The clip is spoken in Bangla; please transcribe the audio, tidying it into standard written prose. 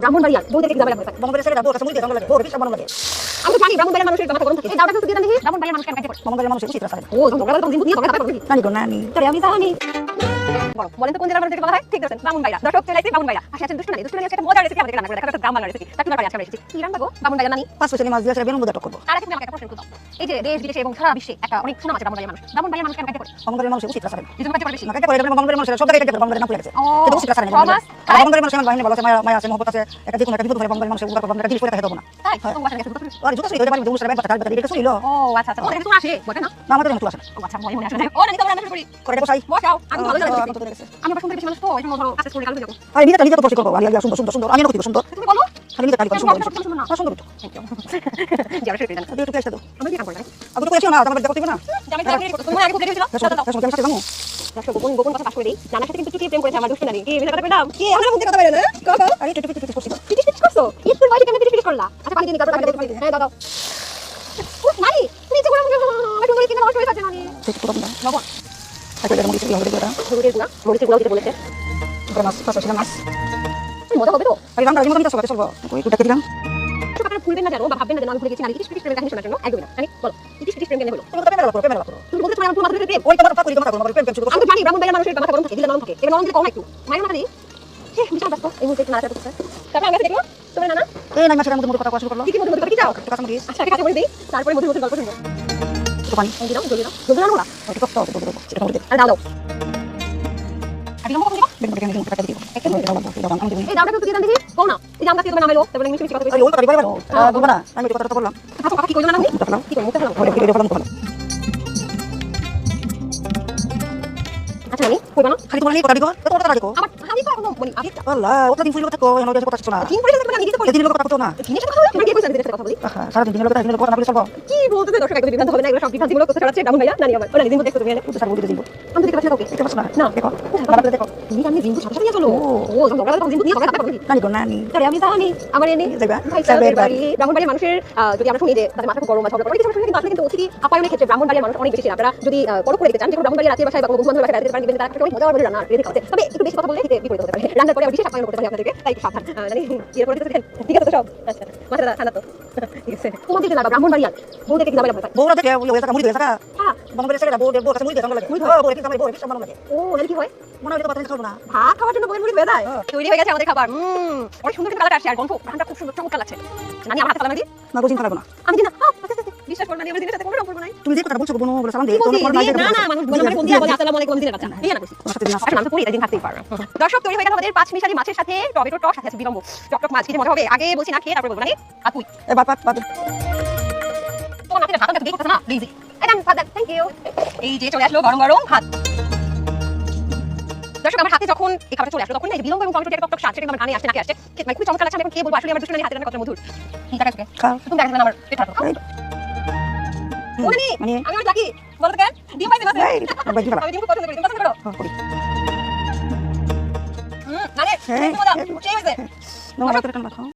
ব্রাহ্মণবাড়িয়া বউদেরকে কি যাবে লাগবে বঙ্গের ছেলেরা বউ কাছে মুড়ি জঙ্গল লাগে বউ বেশি মন লাগে আমি তো জানি ব্রাহ্মণবাড়িয়ার মানুষের মাথা গরম থাকে এই দাওটা তো দিয়ে দেখি ব্রাহ্মণবাড়িয়ার মানুষ কেন কাটে করে বঙ্গের মানুষ উচিত রাস্তা ও তোমরা তো জিনিস নিয়ে তোমরা কথা বলবি নানি গো নানি তোরে আমি জানি বলো বলেন তো কোন জেলার মানুষের কথা হয় ঠিক আছে ব্রাহ্মণবাড়িয়া দর্শক চলে আসছে ব্রাহ্মণবাড়িয়া আসে আছেন দুষ্টনানি দুষ্টনানি একটা মজার রেসিপি আমাদের রান্না করে দেখা একটা গ্রাম বাংলা রেসিপি তার তোমার বাড়ি আজকে এসেছি কি রান্না গো ব্রাহ্মণবাড়িয়া নানি 5 পয়সা মাছ দিয়ে বেগুন বোঝা করব আর এখন আমাকে একটা প্রশ্ন করতে এই যে দেশ বিদেশে এবং সারা বিশ্বে একটা অনেক সুনাম আছে ব্রাহ্মণবাড়িয়ার মানুষ কেন কাটে করে বঙ্গের মানুষ উচিত রাস্তা এই জন্য কাটে করে বেশি না কাটে করে বঙ্গের মানুষ সব জায়গায় কাটে বঙ্গের নাম পড়ে গেছে কিন্তু উচিত রাস্তা নেই বঙ্গের মানুষ আমার বাহিনী ভালো আছে মায়া আছে মহব্বত আছে একটা যেকোনো একটা বিপদ হলে বঙ্গের মানুষ উপকার করবে একটা জিনিস করে দেবো না তাই তো বাসা গেছে আর জুতো সই হতে পারে দুসরা ব্যাগ কথা এটা শুনিলো ও আচ্ছা আচ্ছা ওদের তো আসে বটে না না আমাদের মতো আসে ও আচ্ছা মনে আসে ও নানি তো আমরা শুরু করি করে দেবো সাই বসাও আমি ভালো জানি আমি তো দেখেছি আমি পছন্দ বেশি মানুষ তো এই জন্য ধরো আস্তে করে কালকে যাবো আর নিজে তো পরিষ্কার করব আলিয়া সুন্দর সুন্দর সুন্দর আমি না কইব সুন্দর তুমি বলো খালি নিজে কালি সুন্দর সুন্দর তো থ্যাংক ইউ যারা শুরু করে দেন দিয়ে একটু কেসে দাও আমি কি কাম করলাম আমি তো কইছি না তোমার দেখতে না আমি তো আগে তুমি আগে বলে দিয়েছিল দাও আমি সাথে যাবো দর্শক গোপন কথা পাস করে দিই নানার সাথে কিন্তু প্রেম করেছে আমার দুষ্টনানি কি বিনা কথা পেলাম কি আমরা মুখে কথা বলে না কথা আরে টিটি টিটি করছি টিটি টিটি করছো একটু বাইরে কেন টিটি টিটি করলা আচ্ছা পানি দিন তারপর আমি হ্যাঁ দাও ও নানি তুমি যে বলে আমি বলি কিনা নষ্ট হয়ে যাচ্ছে নানি ঠিক তো না লবণ আচ্ছা এটা মরিচ হবে এটা হলুদের গুঁড়া মরিচের গুঁড়া দিতে বলেছে মাছ পাঁচশো মাছ মজা হবে তো আমি রান্না আমি কিন্তু সবাই চলবো কই কুটা দিলাম ছোট আপনারা ভুলবেন না জানো বা ভাববেন না জানো আমি ভুলে গেছি নানি টিটি টিটি প্রেমের কাহিনী শোনার জন্য একদমই না নানি বলো টিটি টিটি প্রেম কেন হলো তুমি তো প্রেমের করো তুমি বলতে তোমার মাথা ধরে প্রেম ওই তোমার ফাকরি তোমার প্রেম প্রেম শুরু আমি তো জানি ব্রাহ্মণবাড়িয়ার মানুষের মাথা গরম থাকে দিলে নরম থাকে এবার নরম দিলে কম একটু মায়ের মাথা দিই বিশাল ব্যস্ত এই মুহূর্তে একটু নাড়াচাড়া করতেছে তারপর আমি দেখলো তোমার নানা এই নাই মাছের মধ্যে কথা শুরু করলো কি মধ্যে কি যাও কাঁচা মরিচ আচ্ছা কাছে বলে দিই তারপরে মধ্যে মধ্যে গল্প শুনবো তো পানি এই দিলাম জল দিলাম জল দিলাম না ওটা কষ্ট হবে তো সেটা মধ্যে আর দাও দাও আর দিলাম কখন দিবা দেখো কেন দিন কাটা দিও একদম দাও আমি দিই এই দাওটা তো দিয়ে দিই কও না এই যে আমরা কি তোমার নাম এলো তারপরে মিষ্টি মিষ্টি কথা আরে কইছি ওই কথা বলবা বলবা না আমি কথা বললাম আচ্ছা কথা কি কইছো না তুমি কি কই মুখে ফেলাম ওই ভিডিও ফেলাম আচ্ছা নানি কইবা না খালি তোমার কথা দিও তো কথা দিও আমার আমি তো এখনো বলি আগে আল্লাহ ওটা দিন ফুল কথা কো এনো কথা শোনা তিন পরে আমি নিজে তো বলি দিন কথা কত না দিনের কথা বলি তুমি কি কইছো দিনের কথা বলি সারা দিন কথা না বলে চলবো কি বলতে দর্শক একদম বিভ্রান্ত হবে না এগুলো সব বিভ্রান্তিমূলক কথা ছড়াচ্ছে ব্রাহ্মণ ভাইয়া নানি আমার ওরা দিন দেখো তুমি তো স্যার বলে দিব আমি দেখতে পাচ্ছি ওকে এটা বাস না না দেখো বাবা দেখো তুমি আমি জিন্দু সাথে নিয়ে চলো ও তোমরা তো জিন্দু নিয়ে সবাই কথা বলি নানি গো নানি তারে আমি জানি আমার এনে যাইবা ভাই সাহেবের বাড়ি ব্রাহ্মণবাড়ির মানুষের যদি আমরা শুনি যে তাদের মাথা খুব গরম আছে ঝগড়া করে কিছু শুনি কিন্তু আসলে কিন্তু অতিথি আপ্যায়নের ক্ষেত্রে ব্রাহ্মণবাড়ির মানুষ অনেক বেশি আপনারা যদি পরখ করে দিতে চান যে ব্রাহ্মণবাড়ির রাতের বাসায় বা কোনো বন্ধু বাসায় বেড়াতে পারেন কিন্তু তারা অনেক মজা করে রান্না রেডি খাচ্ছে তবে একটু বেশি কথা বললে হিতে বিপরীত হতে পারে রান্না করে বিশেষ আপ্যায়ন করতে পারে আপনাদেরকে তাই সাবধান মানে কি করে দিতে ঠিক আছে তো সব আচ্ছা মাথাটা ঠান্ডা তো ঠিক আছে তোমাদের না ব্রাহ্মণবাড়িয়ার বউদেরকে কি যাবে লাগবে বউরা দেখে ওই জায়গা মুড়ি দিয়ে থাকা হ্যাঁ বঙ্গের ছেলেরা বউ কাছে মুড়ি দিয়ে জঙ্গল লাগে বউ রেখে বউ বেশি মন লাগে ও নাকি কি হয় মনে হয় তো কথা খাবো না ভাত খাওয়ার জন্য বউয়ের মুড়ি বেয়ে দেয় তৈরি হয়ে গেছে আমাদের খাবার অনেক সুন্দর কালার আসছে আর গন্ধ রান্নাটা খুব সুন্দর চমৎকার লাগছে নানি আমার হাতে কালার দিই না বুঝিন পারবো না আমি দিই না বিশ্বাস করো না আমি দিনের সাথে কোনো রকম করবো না তুমি যে কথা বলছো বোন বলে সালাম দিয়ে না না মানুষ বলে কোন দিয়া বলে আসসালামু আলাইকুম দিনের বাচ্চা এই না কইছি আসলে আমি তো পড়ি দিন থাকতেই পারো দর্শক তৈরি হয়ে গেল আমাদের পাঁচ মিশালি মাছের সাথে টমেটো টক সাথে আছে বিলম্ব টক মাছ খেতে মজা হবে আগে বলছি না খেয়ে তারপর বলবো না আর তুই এ বাদ তোমার নাতে ভাত দিয়ে কথা না প্লিজ এটা ভাত দেন থ্যাংক ইউ এই যে চলে আসলো গরম গরম ভাত দর্শক আমার হাতে যখন এই খাবারটা চলে আসলো তখন এই বিলম্ব এবং টমেটো একটা টক স্বাদ সেটা আমার কানে আসছে নাকে আসছে মানে খুব চমৎকার লাগছে আমি এখন কে বলবো আসলে আমার দুষ্টুনানি হাতে রান্না কত মধুর ঠিক আছে তুমি দেখাতে আমার পেট খারাপ ওনি আমি ওর লাকি বলতে কেন ডিম পাইতে আছে আমি ডিম পছন্দ করি তুমি পছন্দ করো মানে সেই হইছে না